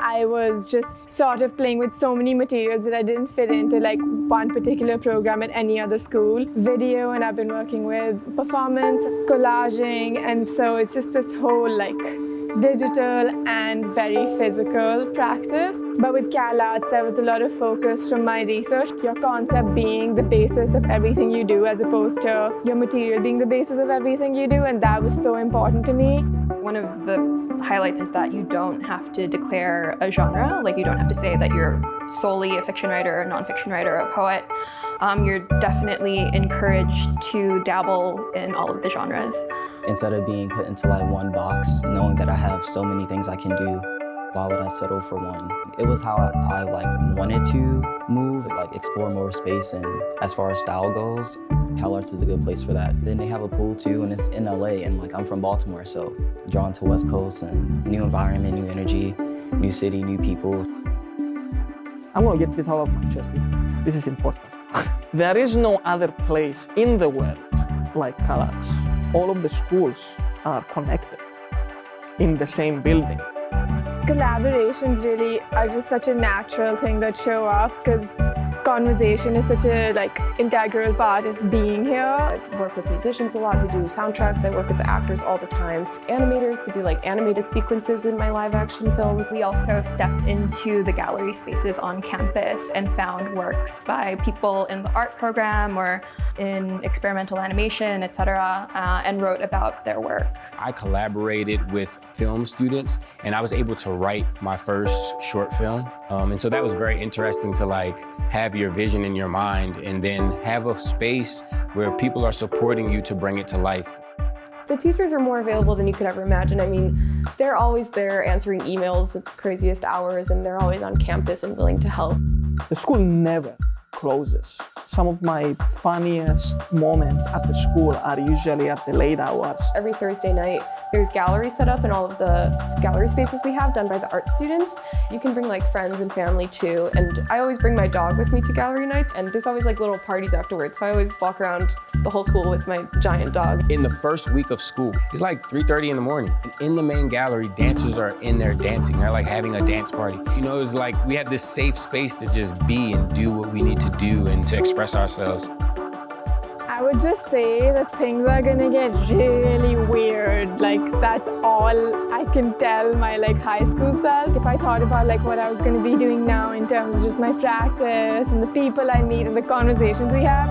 I was just sort of playing with so many materials that I didn't fit into like one particular program at any other school. Video, and I've been working with performance, collaging, and so it's just this whole like digital and very physical practice. But with CalArts, there was a lot of focus from my research, your concept being the basis of everything you do as opposed to your material being the basis of everything you do, and that was so important to me. One of the highlights is that you don't have to declare a genre, like you don't have to say that you're solely a fiction writer, a nonfiction writer, a poet. You're definitely encouraged to dabble in all of the genres. Instead of being put into like one box, knowing that I have so many things I can do, why would I settle for one? It was how I like wanted to move, like explore more space, and as far as style goes, CalArts is a good place for that. Then they have a pool too, and it's in LA, and like I'm from Baltimore, so drawn to West Coast and new environment, new energy, new city, new people. I'm gonna get this out of my chest. This is important. There is no other place in the world like CalArts. All of the schools are connected in the same building. Collaborations really are just such a natural thing that show up because conversation is such a integral part of being here. I work with musicians a lot who do soundtracks. I work with the actors all the time. Animators to do animated sequences in my live action films. We also stepped into the gallery spaces on campus and found works by people in the art program or in experimental animation, etc., and wrote about their work. I collaborated with film students, and I was able to write my first short film. And so that was very interesting to have your vision in your mind and then have a space where people are supporting you to bring it to life. The teachers are more available than you could ever imagine. I mean, they're always there answering emails at the craziest hours, and they're always on campus and willing to help. The school never closes. Some of my funniest moments at the school are usually at the late hours. Every Thursday night, there's galleries set up in all of the gallery spaces we have done by the art students. You can bring friends and family too, and I always bring my dog with me to gallery nights, and there's always little parties afterwards, so I always walk around the whole school with my giant dog. In the first week of school, it's 3:30 in the morning. And in the main gallery, dancers are in there dancing. They're having a dance party. It's we have this safe space to just be and do what we need to do and to express ourselves. I would just say that things are gonna get really weird. That's all I can tell my high school self. If I thought about what I was gonna be doing now in terms of just my practice and the people I meet and the conversations we have,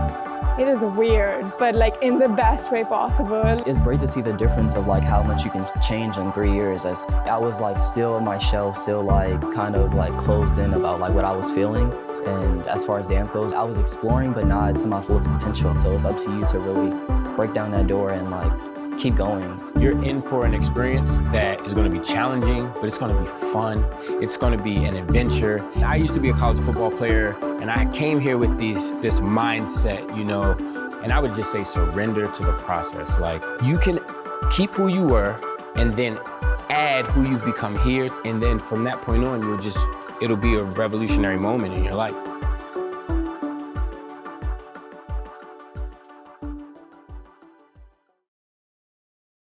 it is weird, but in the best way possible. It's great to see the difference of how much you can change in 3 years. As I was still in my shell, still kind of closed in about what I was feeling. And as far as dance goes, I was exploring, but not to my fullest potential. So it's up to you to really break down that door and keep going. You're in for an experience that is going to be challenging, but it's going to be fun. It's going to be an adventure. I used to be a college football player, and I came here with this mindset, and I would just say surrender to the process. You can keep who you were and then add who you've become here. And then from that point on, it'll be a revolutionary moment in your life.